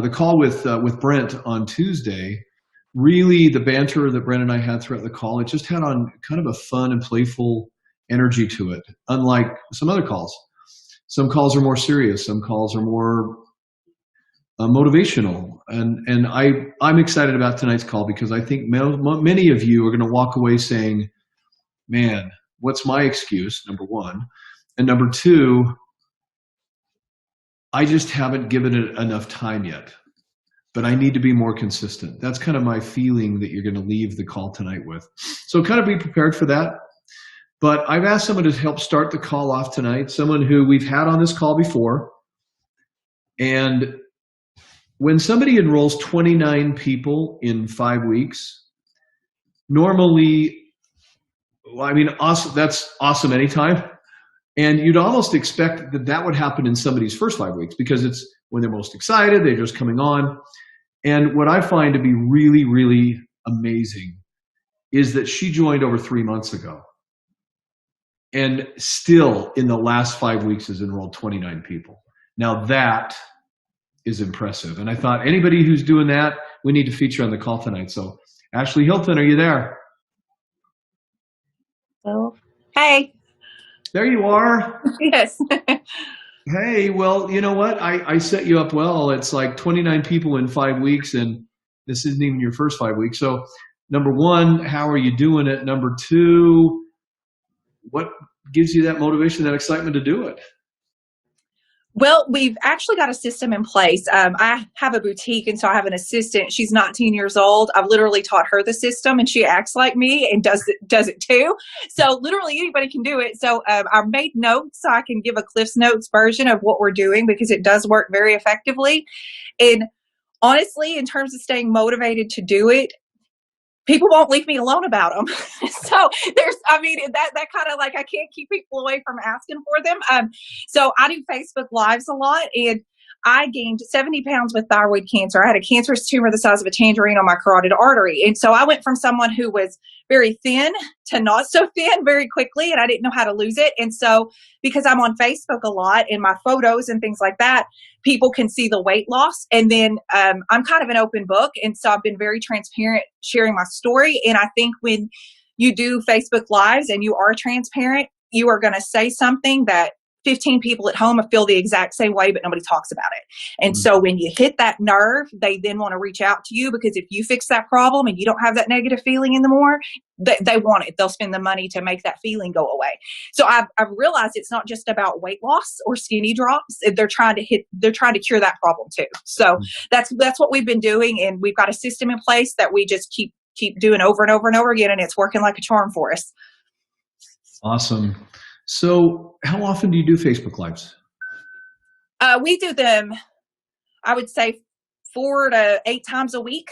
the call with Brent on Tuesday, really the banter that Brent and I had throughout the call, it just had on kind of a fun and playful energy to it, unlike some other calls. Some calls are more serious. Some calls are more motivational. And I'm excited about tonight's call because I think many of you are going to walk away saying, man, what's my excuse, number one? And number two, I just haven't given it enough time yet, but I need to be more consistent. That's kind of my feeling that you're going to leave the call tonight with. So kind of be prepared for that. But I've asked someone to help start the call off tonight, someone who we've had on this call before. And when somebody enrolls 29 people in 5 weeks, normally, well, I mean, awesome, that's awesome anytime. And you'd almost expect that that would happen in somebody's first 5 weeks because it's when they're most excited, they're just coming on. And what I find to be really, really amazing is that she joined over 3 months ago. And still in the last 5 weeks has enrolled 29 people. Now that is impressive. And I thought anybody who's doing that, we need to feature on the call tonight. So Ashley Hilton, are you there? Hello. Hey. There you are. Yes. Hey, well, you know what? I set you up well. It's like 29 people in 5 weeks, and this isn't even your first 5 weeks. So number one, how are you doing it? Number two, what gives you that motivation, that excitement to do it? Well, we've actually got a system in place. I have a boutique, and so I have an assistant. She's 19 years old. I've literally taught her the system, and she acts like me and does it too. So literally anybody can do it. So I made notes so I can give a Cliff's Notes version of what we're doing because it does work very effectively. And honestly, in terms of staying motivated to do it, people won't leave me alone about them. So that kind of like, I can't keep people away from asking for them. So I do Facebook Lives a lot, and I gained 70 pounds with thyroid cancer. I had a cancerous tumor the size of a tangerine on my carotid artery. And so I went from someone who was very thin to not so thin very quickly, and I didn't know how to lose it. And so because I'm on Facebook a lot in my photos and things like that, people can see the weight loss. And then I'm kind of an open book. And so I've been very transparent sharing my story. And I think when you do Facebook Lives and you are transparent, you are going to say something that 15 people at home feel the exact same way, but nobody talks about it. And so when you hit that nerve, they then want to reach out to you because if you fix that problem and you don't have that negative feeling anymore, they want it. They'll spend the money to make that feeling go away. So I've realized it's not just about weight loss or skinny drops. They're trying to cure that problem too. So that's what we've been doing. And we've got a system in place that we just keep doing over and over and over again. And it's working like a charm for us. Awesome. So how often do you do Facebook Lives? We do them, I would say 4 to 8 times a week.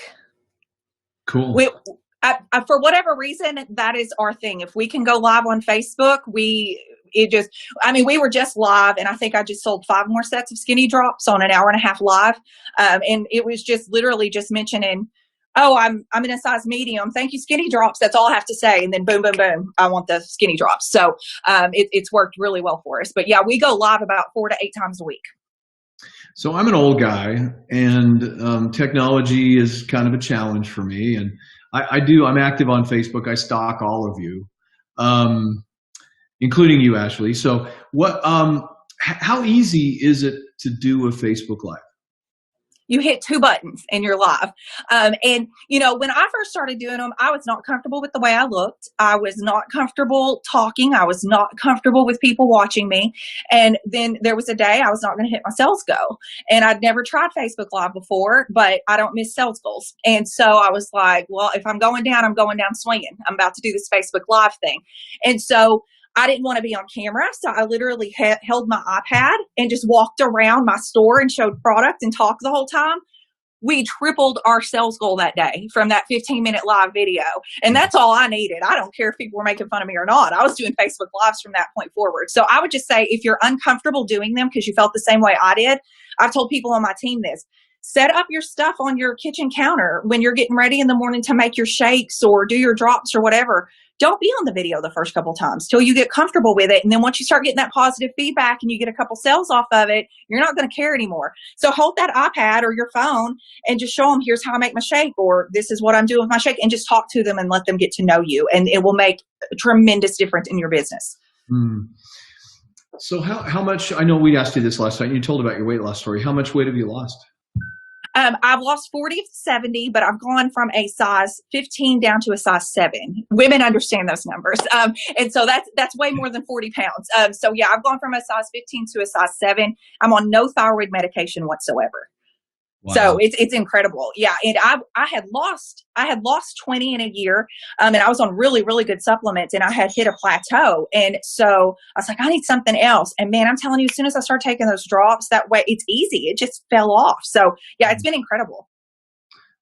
Cool. For whatever reason, that is our thing. If we can go live on Facebook, we were just live, and I think I just sold 5 more sets of skinny drops on an hour-and-a-half live. And it was just literally just mentioning, oh, I'm in a size medium. Thank you, skinny drops. That's all I have to say. And then boom, boom, boom. I want the skinny drops. So it's worked really well for us. But yeah, we go live about 4 to 8 times a week. So I'm an old guy, and technology is kind of a challenge for me. And I'm active on Facebook. I stalk all of you, including you, Ashley. So how easy is it to do a Facebook Live? You hit 2 buttons and you're live. And when I first started doing them, I was not comfortable with the way I looked. I was not comfortable talking. I was not comfortable with people watching me. And then there was a day I was not going to hit my sales goal. And I'd never tried Facebook Live before, but I don't miss sales goals. And so I was like, well, if I'm going down, I'm going down swinging. I'm about to do this Facebook Live thing. And so I didn't want to be on camera, so I literally held my iPad and just walked around my store and showed product and talked the whole time. We tripled our sales goal that day from that 15-minute live video. And that's all I needed. I don't care if people were making fun of me or not. I was doing Facebook Lives from that point forward. So I would just say if you're uncomfortable doing them because you felt the same way I did, I've told people on my team this. Set up your stuff on your kitchen counter when you're getting ready in the morning to make your shakes or do your drops or whatever. don't be on the video the first couple times till you get comfortable with it. And then once you start getting that positive feedback and you get a couple sales off of it, you're not going to care anymore. So hold that iPad or your phone and just show them, here's how I make my shake, or this is what I'm doing with my shake, and just talk to them and let them get to know you. And it will make a tremendous difference in your business. So how much, I know we asked you this last time, you told about your weight loss story. How much weight have you lost? I've lost 40 to 70, but I've gone from a size 15 down to a size 7. Women understand those numbers. And so that's way more than 40 pounds. So yeah, I've gone from a size 15 to a size 7. I'm on no thyroid medication whatsoever. Wow. So it's incredible. Yeah. And I had lost 20 in a year. And I was on really, really good supplements, and I had hit a plateau. And so I was like, I need something else. And man, I'm telling you, as soon as I started taking those drops, that way it's easy. It just fell off. So yeah, it's been incredible.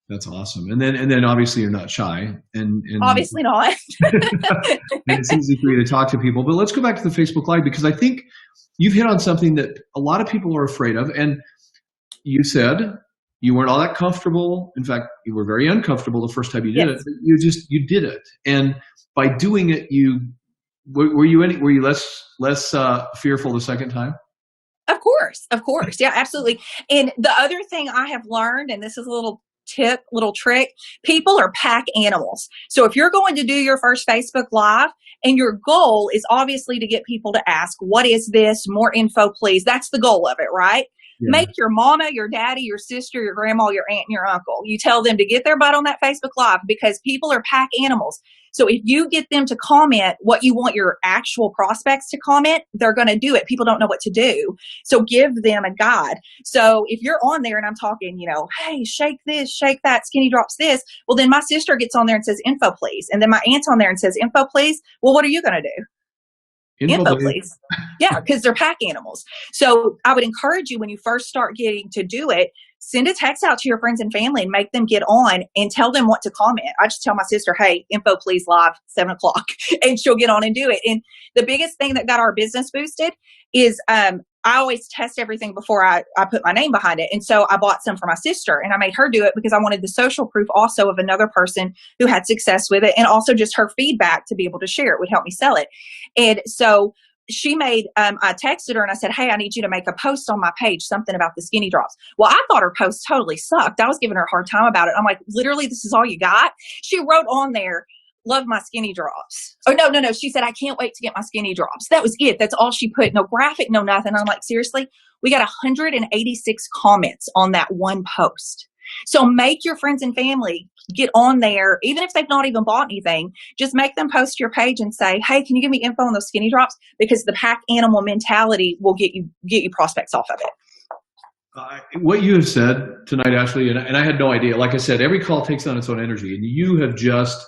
That's awesome. And then obviously you're not shy, and obviously not. And it's easy for you to talk to people, but let's go back to the Facebook Live, because I think you've hit on something that a lot of people are afraid of. And you said you weren't all that comfortable. In fact, you were very uncomfortable the first time you did it. But you did it, and by doing it, were you less fearful the second time? Of course, yeah, absolutely. And the other thing I have learned, and this is a little trick, people are pack animals. So if you're going to do your first Facebook Live, and your goal is obviously to get people to ask, "What is this? More info, please." That's the goal of it, right? Yeah. Make your mama, your daddy, your sister, your grandma, your aunt, and your uncle. You tell them to get their butt on that Facebook Live, because people are pack animals. So if you get them to comment what you want your actual prospects to comment, they're going to do it. People don't know what to do. So give them a guide. So if you're on there and I'm talking, hey, shake this, shake that, skinny drops this. Well, then my sister gets on there and says, info, please. And then my aunt's on there and says, info, please. Well, what are you going to do? Info, please. Yeah, because they're pack animals. So I would encourage you, when you first start getting to do it, send a text out to your friends and family and make them get on and tell them what to comment. I just tell my sister, hey, info, please, live 7:00, and she'll get on and do it. And the biggest thing that got our business boosted is I always test everything before I put my name behind it. And so I bought some for my sister, and I made her do it because I wanted the social proof also of another person who had success with it, and also just her feedback to be able to share it would help me sell it. And so she made, I texted her and I said, hey, I need you to make a post on my page, something about the skinny drops. Well, I thought her post totally sucked. I was giving her a hard time about it. I'm like, literally, this is all you got? She wrote on there, love my skinny drops. Oh, no. She said, I can't wait to get my skinny drops. That was it. That's all she put. No graphic, no nothing. I'm like, seriously? We got 186 comments on that one post. So make your friends and family get on there, even if they've not even bought anything. Just make them post to your page and say, hey, can you give me info on those skinny drops? Because the pack animal mentality will get you prospects off of it. What you have said tonight, Ashley, and I had no idea. Like I said, every call takes on its own energy, and you have just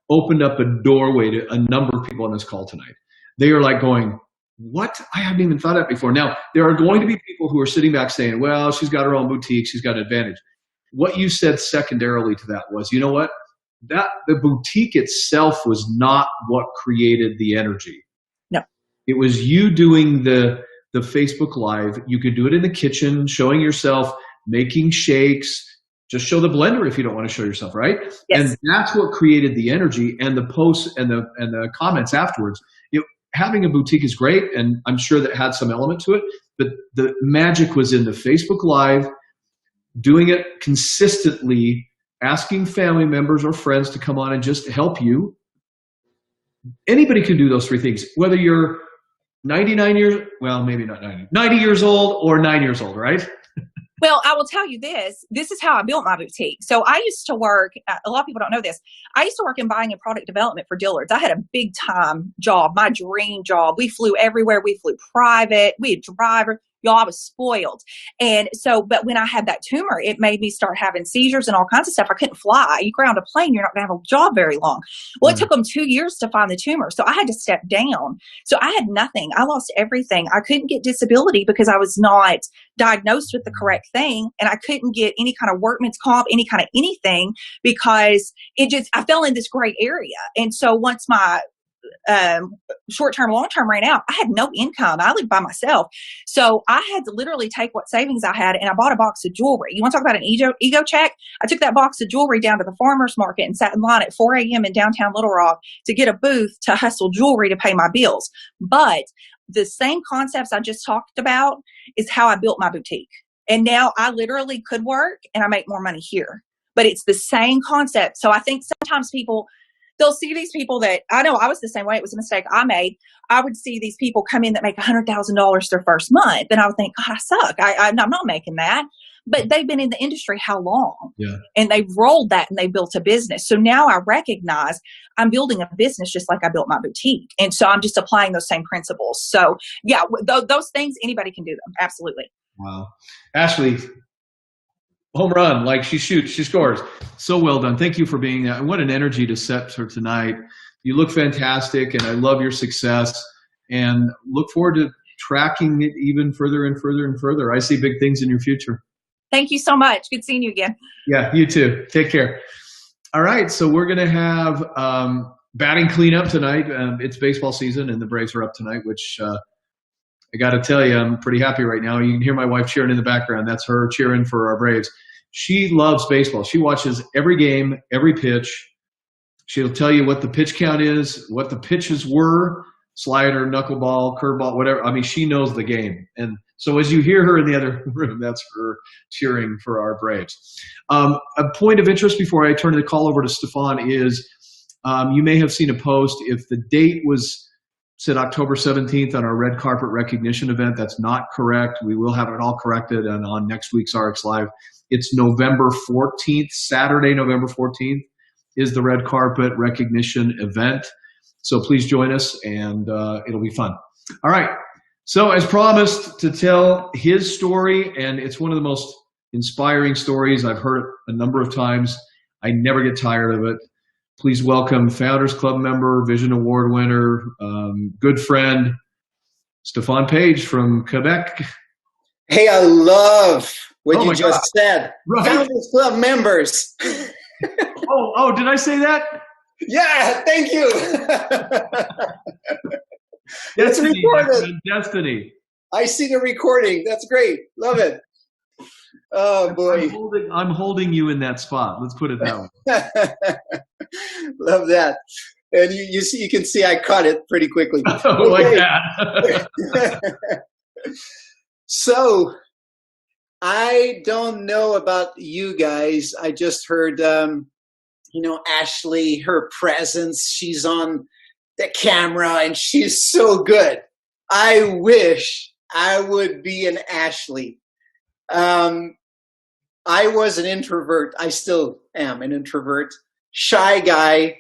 opened up a doorway to a number of people on this call tonight. They are going, what? I haven't even thought of that before. Now, there are going to be people who are sitting back saying, well, she's got her own boutique, she's got an advantage. What you said secondarily to that was, you know what? The boutique itself was not what created the energy. No. It was you doing the Facebook Live. You could do it in the kitchen, showing yourself, making shakes. Just show the blender if you don't want to show yourself, right? Yes. And that's what created the energy, and the posts and the comments afterwards. Having a boutique is great, and I'm sure that had some element to it, but the magic was in the Facebook Live, doing it consistently, asking family members or friends to come on and just help you. Anybody can do those three things, whether you're 99 years, well, maybe not 90 years old or 9 years old, right? Well, I will tell you this. This is how I built my boutique. So I used to work, a lot of people don't know this. I used to work in buying and product development for Dillard's. I had a big time job, my dream job. We flew everywhere. We flew private. We had drivers. Y'all, I was spoiled. And so, but when I had that tumor, it made me start having seizures and all kinds of stuff. I couldn't fly. You ground a plane, you're not going to have a job very long. Well, It took them 2 years to find the tumor. So I had to step down. So I had nothing. I lost everything. I couldn't get disability because I was not diagnosed with the correct thing. And I couldn't get any kind of workman's comp, any kind of anything, because I fell in this gray area. And so once my short-term, long-term ran out, I had no income. I lived by myself. So I had to literally take what savings I had and I bought a box of jewelry. You want to talk about an ego check? I took that box of jewelry down to the farmer's market and sat in line at 4 a.m. in downtown Little Rock to get a booth to hustle jewelry to pay my bills. But the same concepts I just talked about is how I built my boutique. And now I literally could work and I make more money here. But it's the same concept. So I think sometimes people, they'll see these people that, I know I was the same way. It was a mistake I made. I would see these people come in that make $100,000 their first month. And I would think, God, I suck. I'm not making that. But they've been in the industry how long? Yeah. And they've rolled that and they built a business. So now I recognize I'm building a business just like I built my boutique. And so I'm just applying those same principles. So yeah, those things, anybody can do them. Absolutely. Wow. Ashley, home run. Like she shoots, she scores. So well done. Thank you for being that. And what an energy to set for tonight. You look fantastic and I love your success and look forward to tracking it even further and further and further. I see big things in your future. Thank you so much. Good seeing you again. Yeah, you too. Take care. All right, so we're going to have batting cleanup tonight. It's baseball season, and the Braves are up tonight, which I got to tell you, I'm pretty happy right now. You can hear my wife cheering in the background. That's her cheering for our Braves. She loves baseball. She watches every game, every pitch. She'll tell you what the pitch count is, what the pitches were, slider, knuckleball, curveball, whatever. I mean, she knows the game. And so as you hear her in the other room, that's her cheering for our Braves. A point of interest before I turn the call over to Stefan is you may have seen a post. If the date was said October 17th on our red carpet recognition event, that's not correct. We will have it all corrected and on next week's RX Live. It's November 14th, Saturday, November 14th is the red carpet recognition event. So please join us and it'll be fun. All right. So as promised to tell his story, and it's one of the most inspiring stories. I've heard it a number of times. I never get tired of it. Please welcome Founders Club member, Vision Award winner, good friend, Stefan Page from Quebec. Hey, I love what you just God. said. Right. Founders Club members. Oh, did I say that? Yeah, thank you. It's Destiny, recorded. Destiny. I see the recording. That's great. Love it. Oh, boy. I'm holding you in that spot. Let's put it that way. Love that. And you can see I caught it pretty quickly. Oh, like that. So I don't know about you guys. I just heard, Ashley, her presence, she's on the camera and she's so good. I wish I would be an Ashley. I was an introvert. I still am an introvert, shy guy.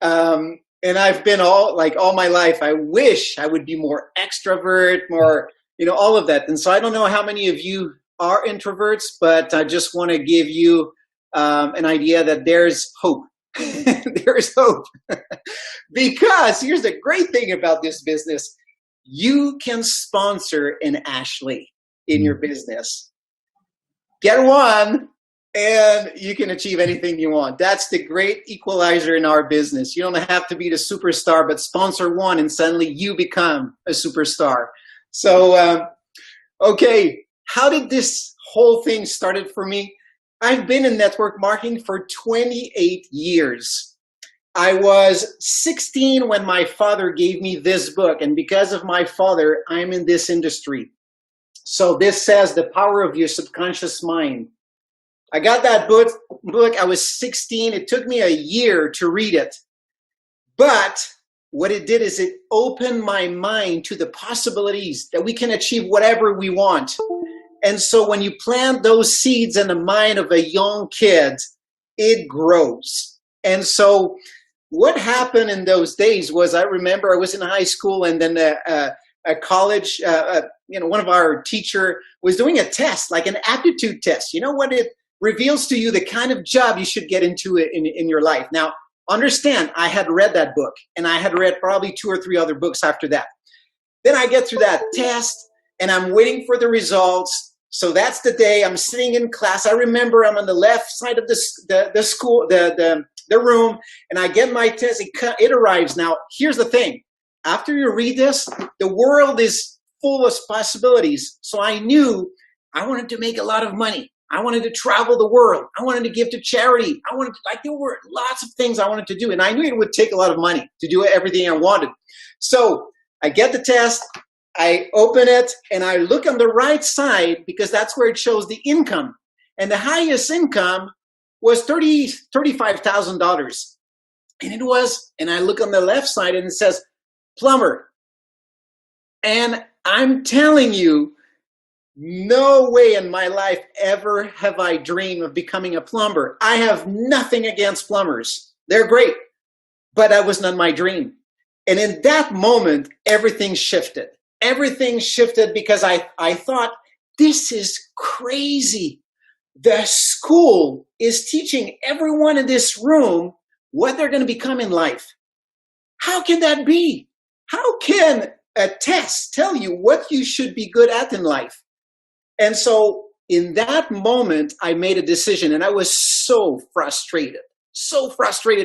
And I've been all my life. I wish I would be more extrovert, more, all of that. And so I don't know how many of you are introverts, but I just want to give you an idea that there's hope. There's hope. Because here's the great thing about this business. You can sponsor an Ashley in your business. Get one and you can achieve anything you want. That's the great equalizer in our business. You don't have to be the superstar, but sponsor one and suddenly you become a superstar. So, okay, how did this whole thing started for me? I've been in network marketing for 28 years. I was 16 when my father gave me this book, and because of my father, I'm in this industry. So this says The Power of Your Subconscious Mind. I got that book. I was 16. It took me a year to read it. But what it did is it opened my mind to the possibilities that we can achieve whatever we want. And so when you plant those seeds in the mind of a young kid, it grows. And so what happened in those days was, I remember I was in high school and then a college, one of our teacher was doing a test, like an aptitude test. You know what it reveals to you? The kind of job you should get into in your life. Now, understand, I had read that book and I had read probably 2 or 3 other books after that. Then I get through that test and I'm waiting for the results. So that's the day I'm sitting in class. I remember I'm on the left side of the school, the the room, and I get my test. It arrives. Now, here's the thing. After you read this, the world is full of possibilities. So I knew I wanted to make a lot of money. I wanted to travel the world. I wanted to give to charity. There were lots of things I wanted to do. And I knew it would take a lot of money to do everything I wanted. So I get the test, I open it, and I look on the right side because that's where it shows the income. And the highest income was $35,000. And I look on the left side and it says plumber. And I'm telling you, no way in my life ever have I dreamed of becoming a plumber. I have nothing against plumbers. They're great, but that was not my dream. And in that moment, everything shifted. Everything shifted because I thought, this is crazy. The school is teaching everyone in this room what they're going to become in life. How can that be? How can a test tell you what you should be good at in life? And so in that moment, I made a decision, and I was so frustrated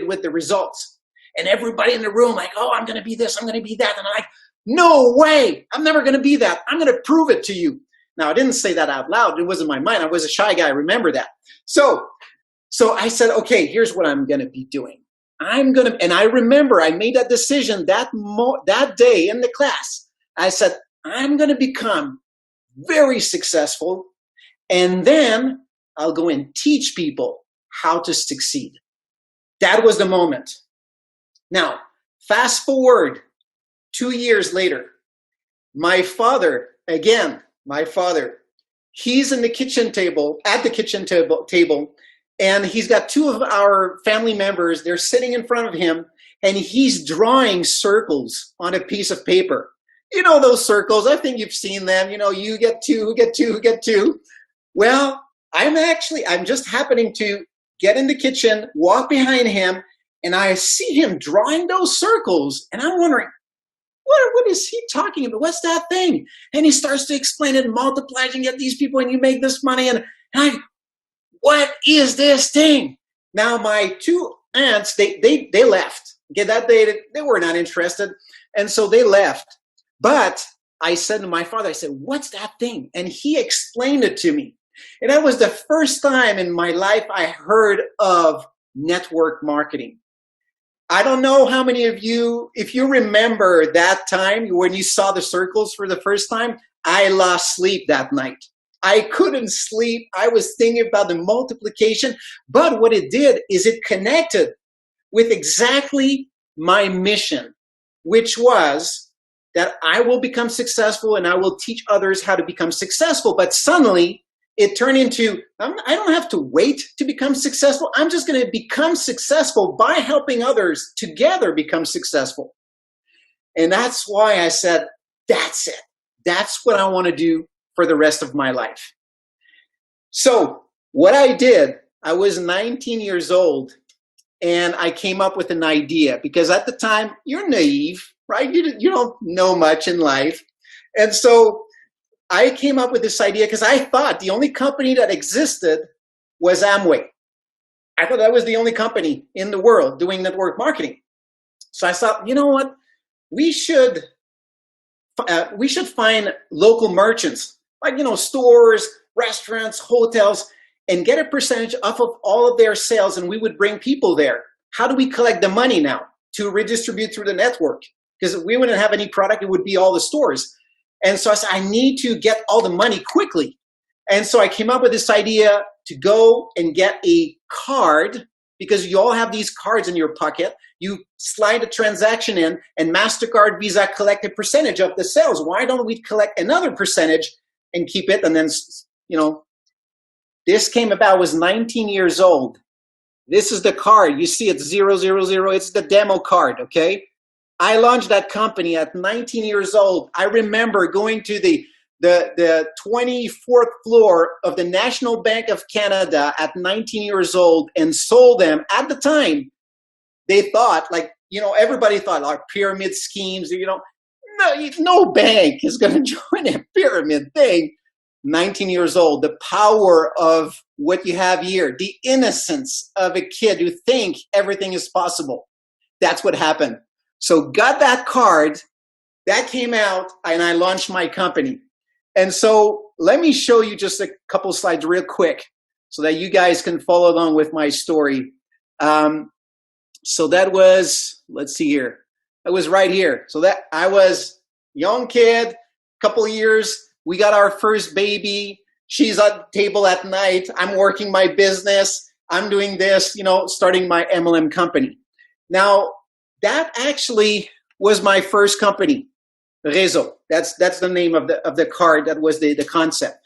with the results. And everybody in the room like, oh, I'm going to be this, I'm going to be that. And I'm like, no way, I'm never going to be that. I'm going to prove it to you. Now, I didn't say that out loud. It wasn't my mind. I was a shy guy. I remember that. So I said, okay, here's what I'm going to be doing. And I remember I made that decision that day in the class. I said, I'm going to become very successful, and then I'll go and teach people how to succeed. That was the moment. Now, fast forward 2 years later, my father, he's in the kitchen table, and he's got two of our family members. They're sitting in front of him, and he's drawing circles on a piece of paper. You know those circles. I think you've seen them. You know, you get two, who get two, who get two. Well, I'm just happening to get in the kitchen, walk behind him, and I see him drawing those circles. And I'm wondering, what is he talking about? What's that thing? And he starts to explain it, multiplies and get these people, and you make this money. And what is this thing? Now, my two aunts, they left. Okay, that day, they were not interested. And so they left. But I said to my father, I said, what's that thing? And he explained it to me. And that was the first time in my life I heard of network marketing. I don't know how many of you, if you remember that time when you saw the circles for the first time, I lost sleep that night. I couldn't sleep. I was thinking about the multiplication. But what it did is it connected with exactly my mission, which was that I will become successful and I will teach others how to become successful. But suddenly it turned into, I don't have to wait to become successful. I'm just going to become successful by helping others together become successful. And that's why I said, that's it. That's what I want to do for the rest of my life. So what I did, I was 19 years old and I came up with an idea because at the time you're naive, right? You don't know much in life. And so I came up with this idea because I thought the only company that existed was Amway. I thought that was the only company in the world doing network marketing. So I thought, you know what? We should find local merchants, like, stores, restaurants, hotels, and get a percentage off of all of their sales, and we would bring people there. How do we collect the money now to redistribute through the network? Because we wouldn't have any product, it would be all the stores. And so I said, I need to get all the money quickly. And so I came up with this idea to go and get a card, because you all have these cards in your pocket. You slide a transaction in, and MasterCard, Visa collect a percentage of the sales. Why don't we collect another percentage and keep it? And then, this came about, I was 19 years old. This is the card. You see it's 000. It's the demo card, okay? I launched that company at 19 years old. I remember going to the 24th floor of the National Bank of Canada at 19 years old and sold them. At the time, they thought, everybody thought, like, pyramid schemes, no bank is going to join a pyramid thing. 19 years old, the power of what you have here, the innocence of a kid who think everything is possible. That's what happened. So got that card, that came out, and I launched my company. And so let me show you just a couple slides real quick so that you guys can follow along with my story. So that was, let's see here. That was right here. So that I was young kid, couple years. We got our first baby. She's at the table at night. I'm working my business. I'm doing this, starting my MLM company. Now, that actually was my first company, Réseau. That's the name of the card. That was the concept.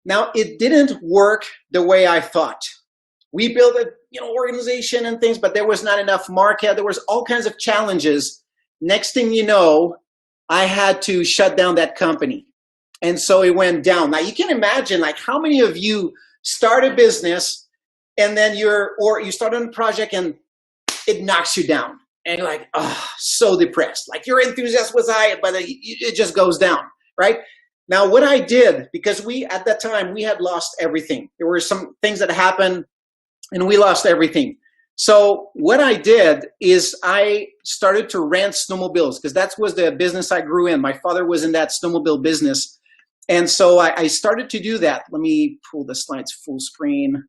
Now, it didn't work the way I thought. We built a organization and things, but there was not enough market. There was all kinds of challenges. Next thing you know, I had to shut down that company. And so it went down. Now you can imagine like how many of you start a business and then you start on a project and it knocks you down. And you're like, oh, so depressed. Like your enthusiasm was high, but it just goes down, right? Now what I did, because at that time, we had lost everything. There were some things that happened and we lost everything. So what I did is I started to rent snowmobiles because that was the business I grew in. My father was in that snowmobile business. And so I started to do that. Let me pull the slides full screen.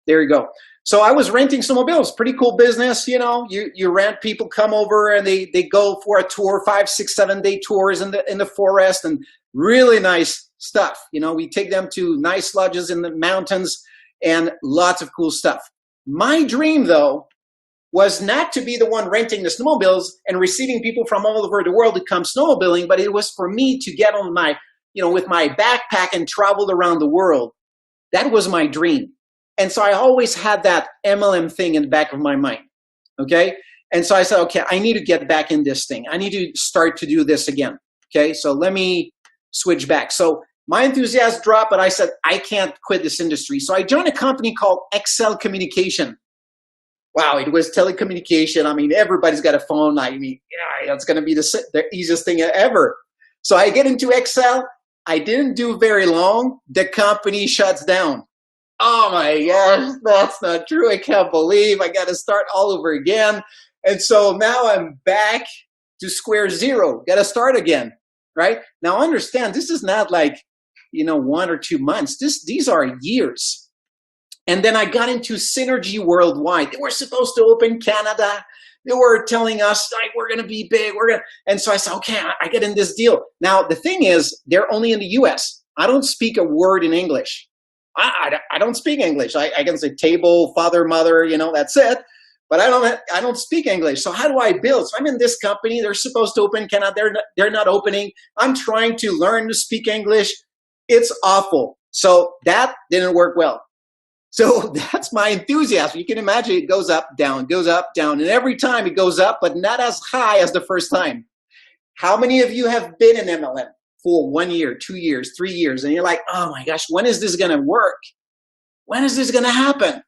There you go. So I was renting snowmobiles, pretty cool business. You rent, people come over and they go for a tour, 5, 6, 7 day tours in the forest and really nice stuff. We take them to nice lodges in the mountains and lots of cool stuff. My dream, though, was not to be the one renting the snowmobiles and receiving people from all over the world to come snowmobiling, but it was for me to get on my, with my backpack and travel around the world. That was my dream. And so I always had that MLM thing in the back of my mind, okay? And so I said, okay, I need to get back in this thing. I need to start to do this again, okay? So let me switch back. So my enthusiasm dropped, but I said, I can't quit this industry. So I joined a company called Excel Communication. Wow, it was telecommunication. I mean, everybody's got a phone. It's going to be the easiest thing ever. So I get into Excel. I didn't do very long. The company shuts down. Oh my gosh, that's not true. I can't believe I got to start all over again. And so now I'm back to square zero. Got to start again, right? Now understand, this is not like, 1 or 2 months. These are years. And then I got into Synergy Worldwide. They were supposed to open Canada. They were telling us, like, we're going to be big. And so I said, okay, I get in this deal. Now, the thing is, they're only in the US. I don't speak a word in English. I don't speak English. I can say table, father, mother, that's it. But I don't speak English. So how do I build? So I'm in this company. They're supposed to open Canada. They're not opening. I'm trying to learn to speak English. It's awful. So that didn't work well. So that's my enthusiasm. You can imagine it goes up, down, and every time it goes up, but not as high as the first time. How many of you have been in MLM for 1 year, 2 years, 3 years, and you're like, oh my gosh, when is this going to work? When is this going to happen?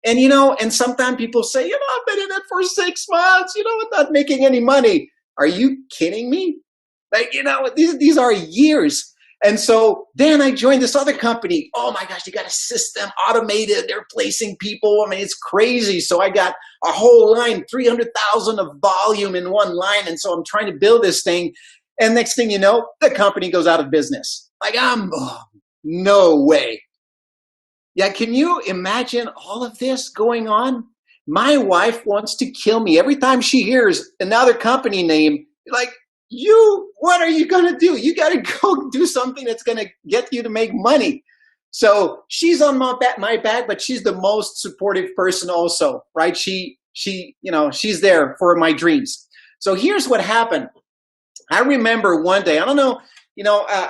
And, and sometimes people say, I've been in it for 6 months, I'm not making any money. Are you kidding me? Like, these are years. And so then I joined this other company. Oh my gosh, they got a system automated. They're placing people. I mean, it's crazy. So I got a whole line, 300,000 of volume in one line. And so I'm trying to build this thing. And next thing you know, the company goes out of business. Like no way. Yeah, can you imagine all of this going on? My wife wants to kill me. Every time she hears another company name, like, what are you going to do? You got to go do something that's going to get you to make money. So she's on my back, but she's the most supportive person also, right? She's there for my dreams. So here's what happened. I remember one day, I don't know,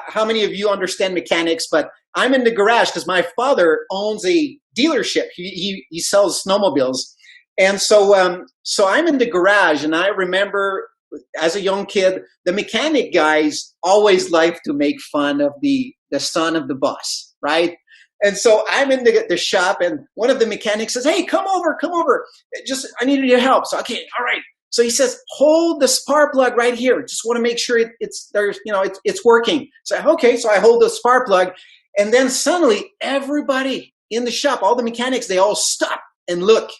how many of you understand mechanics, but I'm in the garage because my father owns a dealership. He sells snowmobiles. And so I'm in the garage, and I remember as a young kid, the mechanic guys always like to make fun of the son of the boss, right? And so I'm in the shop, and one of the mechanics says, hey, come over. I needed your help. So, okay, all right. So he says, hold the spark plug right here. Just want to make sure it's working. So, okay. So I hold the spark plug, And then suddenly everybody in the shop, all the mechanics, they all stop and look.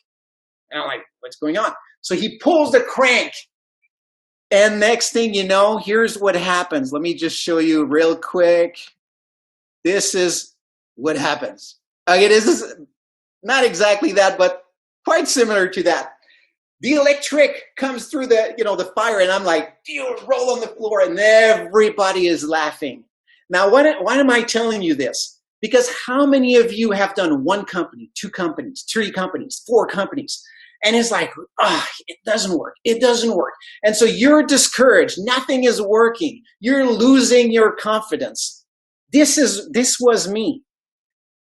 And I'm like, what's going on? So he pulls the crank. And next thing you know, here's what happens. Let me just show you real quick. This is what happens. Okay, this is not exactly that, but quite similar to that. The electric comes through the fire, and I'm like, you roll on the floor, and everybody is laughing. Now, why am I telling you this? Because how many of you have done 1 company, 2 companies, 3 companies, 4 companies? And it's like, it doesn't work. It doesn't work. And so you're discouraged. Nothing is working. You're losing your confidence. This was me.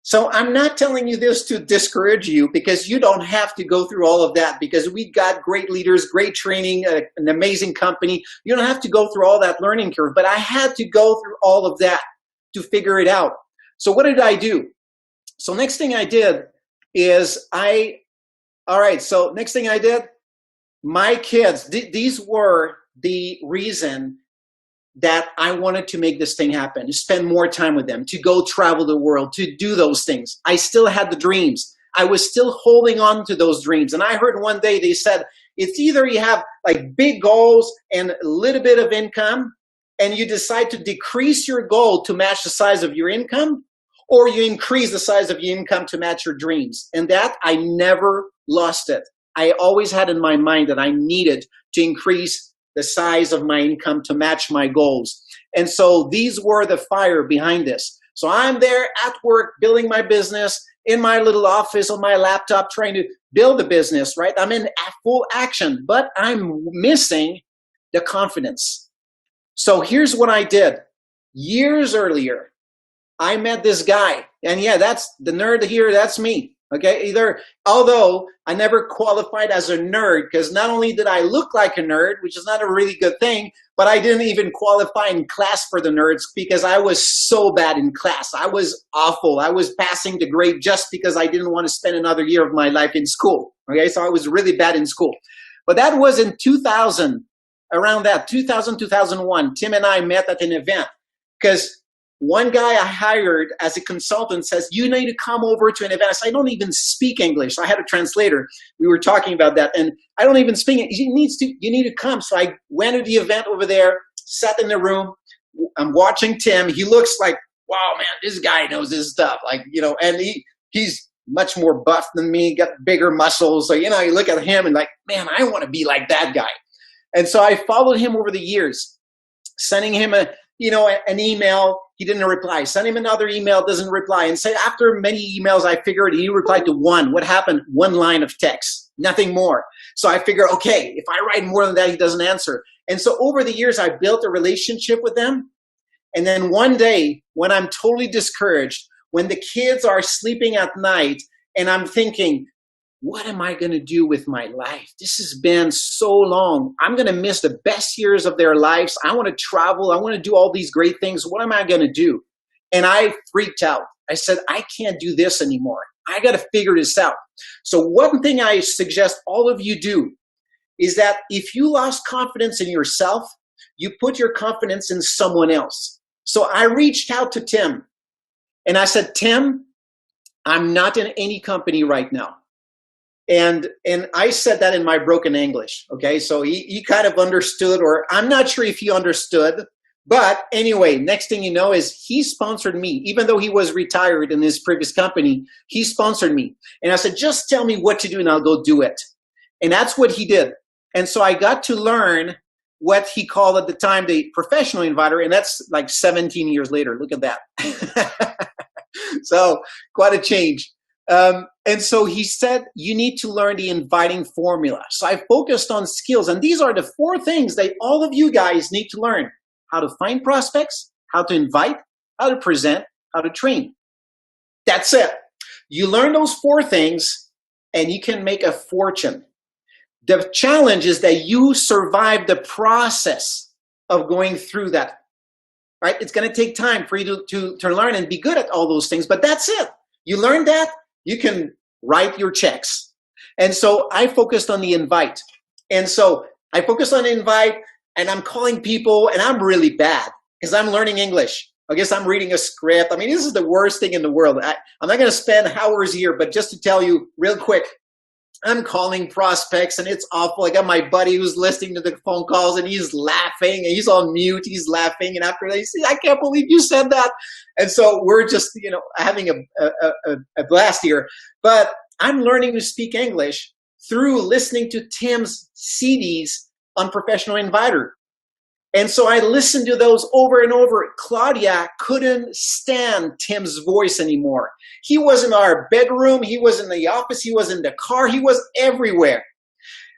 So I'm not telling you this to discourage you, because you don't have to go through all of that, because we got great leaders, great training, an amazing company. You don't have to go through all that learning curve, but I had to go through all of that to figure it out. So what did I do? So next thing I did is next thing I did, my kids, these were the reason that I wanted to make this thing happen, to spend more time with them, to go travel the world, to do those things. I still had the dreams. I was still holding on to those dreams. And I heard one day they said, it's either you have like big goals and a little bit of income, and you decide to decrease your goal to match the size of your income, or you increase the size of your income to match your dreams. And that, I never lost it. I always had in my mind that I needed to increase the size of my income to match my goals. And so these were the fire behind this. So I'm there at work, building my business, in my little office on my laptop, trying to build a business, right? I'm in full action, but I'm missing the confidence. So here's what I did. Years earlier, I met this guy. And yeah, that's the nerd here. That's me. Okay, although I never qualified as a nerd, because not only did I look like a nerd, which is not a really good thing, but I didn't even qualify in class for the nerds because I was so bad in class. I was awful. I was passing the grade just because I didn't want to spend another year of my life in school. Okay, so I was really bad in school. But that was in 2000, around that, 2000, 2001. Tim and I met at an event because one guy I hired as a consultant says, you need to come over to an event. I said, I don't even speak English. So I had a translator. We were talking about that. And I don't even speak it. You need to come. So I went to the event over there, sat in the room. I'm watching Tim. He looks like, wow, man, this guy knows his stuff. Like, and he's much more buff than me, got bigger muscles. So, you look at him and like, man, I want to be like that guy. And so I followed him over the years, sending him an email. He didn't reply. Send him another email, doesn't reply. And say after many emails, I figured he replied to one. What happened? One line of text, nothing more. So I figured, okay, if I write more than that, he doesn't answer. And so over the years, I built a relationship with them. And then one day, when I'm totally discouraged, when the kids are sleeping at night, and I'm thinking, what am I going to do with my life? This has been so long. I'm going to miss the best years of their lives. I want to travel. I want to do all these great things. What am I going to do? And I freaked out. I said, I can't do this anymore. I got to figure this out. So one thing I suggest all of you do is that if you lost confidence in yourself, you put your confidence in someone else. So I reached out to Tim and I said, Tim, I'm not in any company right now. And I said that in my broken English, okay? So he kind of understood, or I'm not sure if he understood. But anyway, next thing you know is he sponsored me. Even though he was retired in his previous company, he sponsored me. And I said, just tell me what to do and I'll go do it. And that's what he did. And so I got to learn what he called at the time the professional inviter. And that's like 17 years later. Look at that. So quite a change. And so he said, you need to learn the inviting formula. So I focused on skills. And these are the 4 things that all of you guys need to learn: how to find prospects, how to invite, how to present, how to train. That's it. You learn those 4 things and you can make a fortune. The challenge is that you survive the process of going through that, right? It's going to take time for you to learn and be good at all those things, but that's it. You learn that, you can write your checks. And so I focused on the invite. And so I focused on the invite and I'm calling people, and I'm really bad because I'm learning English. I guess I'm reading a script. I mean, this is the worst thing in the world. I'm not going to spend hours here, but just to tell you real quick, I'm calling prospects and it's awful. I got my buddy who's listening to the phone calls and he's laughing and he's on mute. He's laughing. And after they say, I can't believe you said that. And so we're just, having a blast here. But I'm learning to speak English through listening to Tim's CDs on Professional Inviter. And so I listened to those over and over. Claudia couldn't stand Tim's voice anymore. He was in our bedroom. He was in the office. He was in the car. He was everywhere.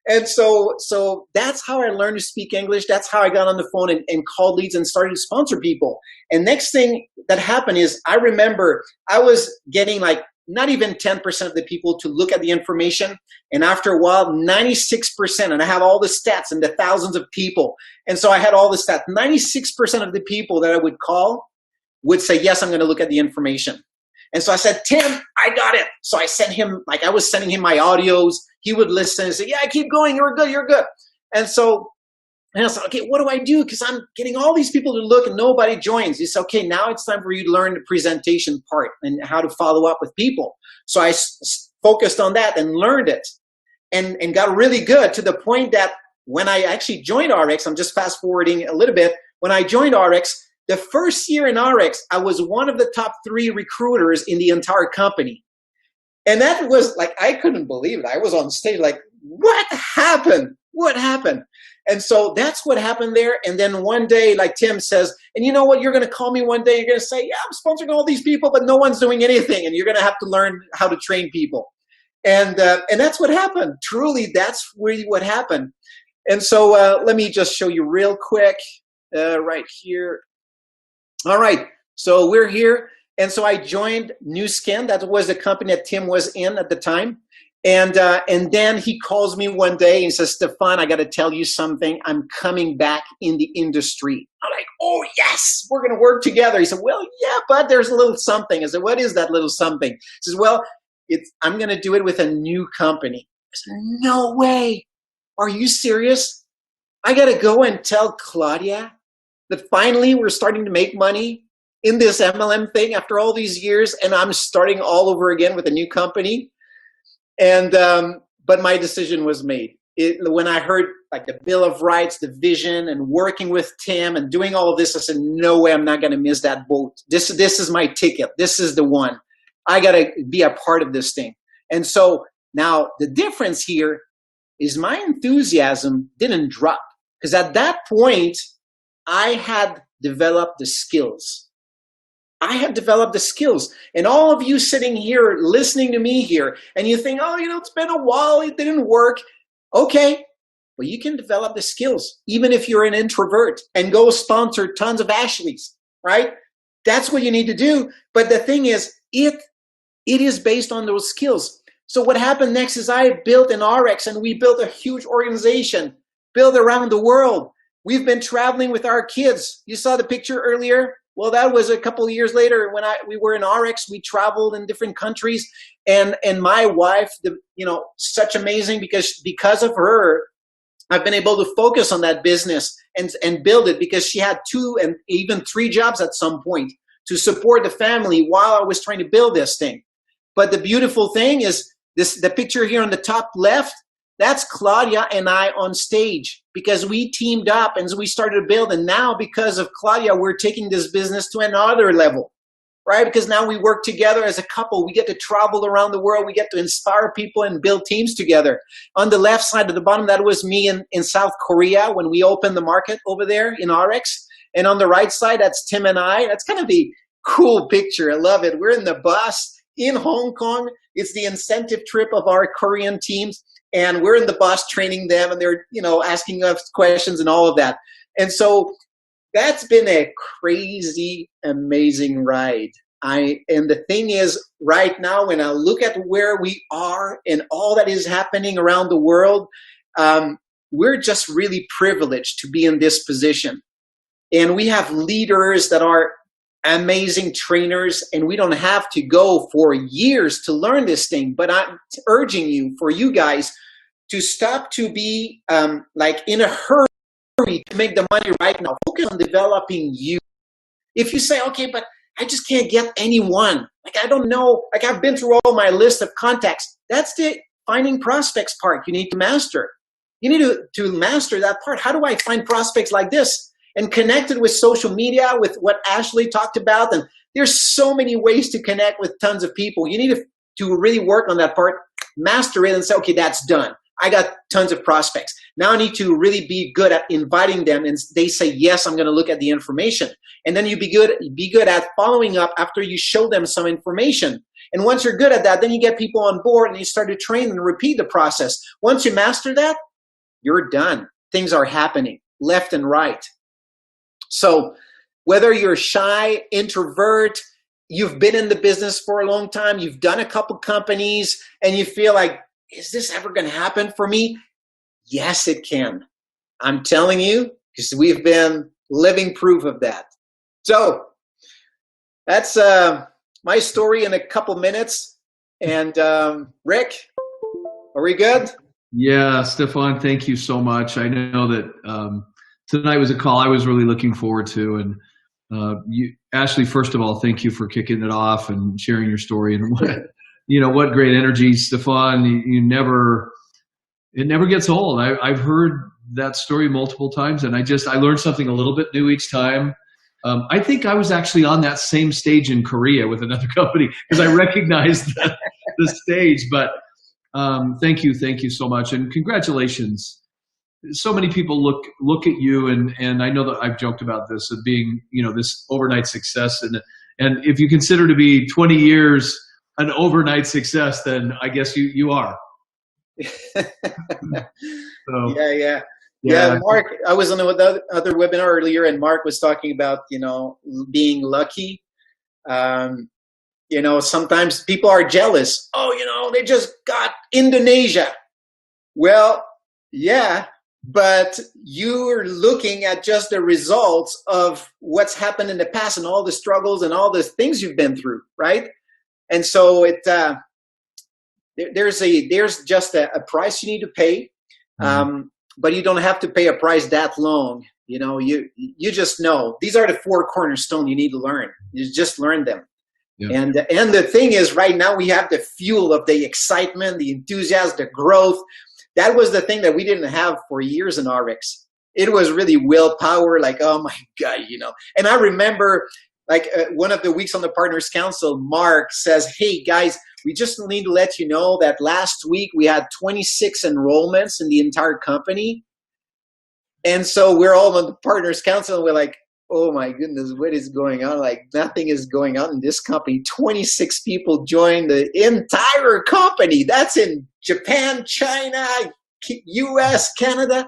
And so that's how I learned to speak English. That's how I got on the phone and called leads and started to sponsor people. And next thing that happened is I remember I was getting like not even 10% of the people to look at the information. And after a while, 96%, and I have all the stats and the thousands of people. And so I had all the stats. 96% of the people that I would call would say, yes, I'm going to look at the information. And so I said, Tim, I got it. So I sent him, like I was sending him my audios. He would listen and say, yeah, keep going. You're good. You're good. And I said, okay, what do I do? Because I'm getting all these people to look and nobody joins. He said, okay, now it's time for you to learn the presentation part and how to follow up with people. So I focused on that and learned it and got really good to the point that when I actually joined Ariix, I'm just fast forwarding a little bit. When I joined Ariix, the first year in Ariix, I was one of the top 3 recruiters in the entire company. And that was like, I couldn't believe it. I was on stage like, what happened? What happened? And so that's what happened there. And then one day, like Tim says, and you know what? You're going to call me one day. You're going to say, yeah, I'm sponsoring all these people, but no one's doing anything. And you're going to have to learn how to train people. And that's what happened. Truly, that's really what happened. And so let me just show you real quick right here. All right. So we're here. And so I joined Nu Skin. That was the company that Tim was in at the time. And then he calls me one day and says, Stefan, I got to tell you something. I'm coming back in the industry. I'm like, oh, yes, we're going to work together. He said, well, yeah, but there's a little something. I said, what is that little something? He says, well, I'm going to do it with a new company. I said, no way. Are you serious? I got to go and tell Claudia that finally we're starting to make money in this MLM thing after all these years, and I'm starting all over again with a new company. And but my decision was made. When I heard like the Bill of Rights, the vision, and working with Tim and doing all of this, I said, no way, I'm not going to miss that boat. This is my ticket. This is the one. I got to be a part of this thing. And so now the difference here is my enthusiasm didn't drop, because at that point I had developed the skills. I have developed the skills. And all of you sitting here listening to me here, and you think, oh, it's been a while, it didn't work. Okay, but you can develop the skills, even if you're an introvert, and go sponsor tons of Ashleys, right? That's what you need to do. But the thing is, it is based on those skills. So what happened next is I built an Ariix, and we built a huge organization, built around the world. We've been traveling with our kids. You saw the picture earlier. Well, that was a couple of years later when we were in Ariix. We traveled in different countries, and my wife, such amazing, because of her, I've been able to focus on that business and build it, because she had 2 and even 3 jobs at some point to support the family while I was trying to build this thing. But the beautiful thing is the picture here on the top left. That's Claudia and I on stage, because we teamed up and we started to build. And now, because of Claudia, we're taking this business to another level, right? Because now we work together as a couple. We get to travel around the world. We get to inspire people and build teams together. On the left side at the bottom, that was me in South Korea when we opened the market over there in Ariix. And on the right side, that's Tim and I. That's kind of the cool picture. I love it. We're in the bus in Hong Kong. It's the incentive trip of our Korean teams. And we're in the bus training them, and they're, asking us questions and all of that. And so that's been a crazy, amazing ride. And the thing is, right now, when I look at where we are and all that is happening around the world, we're just really privileged to be in this position. And we have leaders that are amazing trainers, and we don't have to go for years to learn this thing. But I'm urging you, for you guys, to stop to be like in a hurry to make the money right now. Focus on developing you. If you say, okay, but I just can't get anyone. Like, I don't know. Like, I've been through all my list of contacts. That's the finding prospects part you need to master. You need to master that part. How do I find prospects like this? And connected with social media, with what Ashley talked about. And there's so many ways to connect with tons of people. You need to really work on that part, master it, and say, okay, that's done. I got tons of prospects. Now I need to really be good at inviting them, and they say, yes, I'm going to look at the information. And then you be good at following up after you show them some information. And once you're good at that, then you get people on board and you start to train and repeat the process. Once you master that, you're done. Things are happening left and right. So whether you're shy, introvert, you've been in the business for a long time, you've done a couple companies, and you feel like, is this ever going to happen for me? Yes, it can. I'm telling you, because we've been living proof of that. So that's my story in a couple minutes. And Rick, are we good? Yeah, Stefan, thank you so much. I know that tonight was a call I was really looking forward to. And Ashley, first of all, thank you for kicking it off and sharing your story. And what great energy, Stefan. It never gets old. I've heard that story multiple times, and I learned something a little bit new each time. I think I was actually on that same stage in Korea with another company because I recognized the stage. But thank you so much, and congratulations. So many people look at you, and I know that I've joked about this of being this overnight success, and if you consider to be 20 years an overnight success, then I guess you are. So, yeah. Mark, I was on the other webinar earlier, and Mark was talking about being lucky. Sometimes people are jealous. Oh, they just got Indonesia. Well, yeah, but you're looking at just the results of what's happened in the past and all the struggles and all the things you've been through, right? And so there's just a price you need to pay, but you don't have to pay a price that long. You just know these are the 4 cornerstones you need to learn. You just learn them. Yeah. And the thing is, right now we have the fuel of the excitement, the enthusiasm, the growth. That was the thing that we didn't have for years in Ariix. It was really willpower, like, oh my God, And I remember, one of the weeks on the Partners Council, Mark says, hey guys, we just need to let you know that last week we had 26 enrollments in the entire company. And so we're all on the Partners Council, and we're like, oh my goodness, what is going on? Like, nothing is going on in this company. 26 people joined the entire company. That's in Japan, China, US, Canada.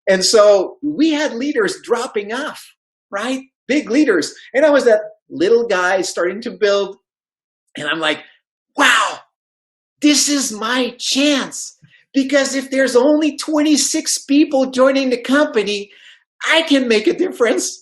And so we had leaders dropping off, right? Big leaders. And I was that little guy starting to build. And I'm like, wow, this is my chance. Because if there's only 26 people joining the company, I can make a difference.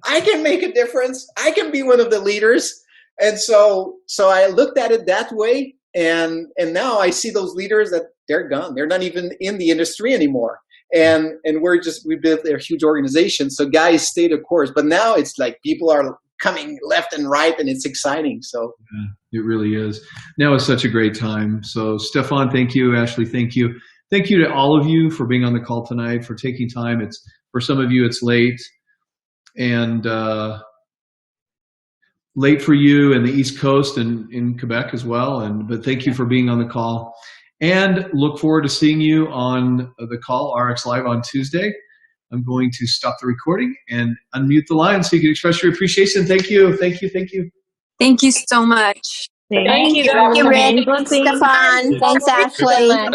I can make a difference. I can be one of the leaders. And so I looked at it that way. And now I see those leaders that they're gone. They're not even in the industry anymore. And we built a huge organization. So guys, stay the course. But now it's like people are coming left and right, and it's exciting. So yeah, it really is. Now is such a great time. So Stefan, thank you. Ashley, thank you. Thank you to all of you for being on the call tonight, for taking time. For some of you, it's late. And late for you in the East Coast and in Quebec as well. But thank you for being on the call. And look forward to seeing you on the call, Ariix Live, on Tuesday. I'm going to stop the recording and unmute the line so you can express your appreciation. Thank you. Thank you. Thank you. Thank you so much. Thank you, Rick. Stefan. Thanks, Ashley. Good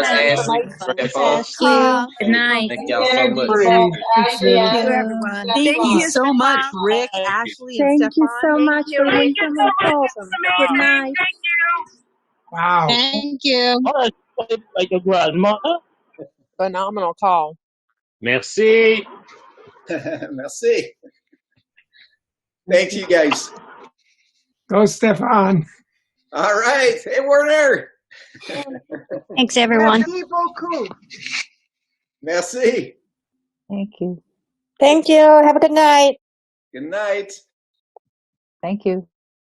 night. Thank y'all so much. Thank you, everyone. Thank you so much, Rick, Ashley, and Thank you so much for being so much. Good night. Wow. Thank you. Like a grandmother. Phenomenal call. Merci. Merci. Thank you, guys. Go, Stefan. All right. Hey, Werner. Thanks, everyone. Merci beaucoup. Merci. Thank you. Thank you. Have a good night. Good night. Thank you.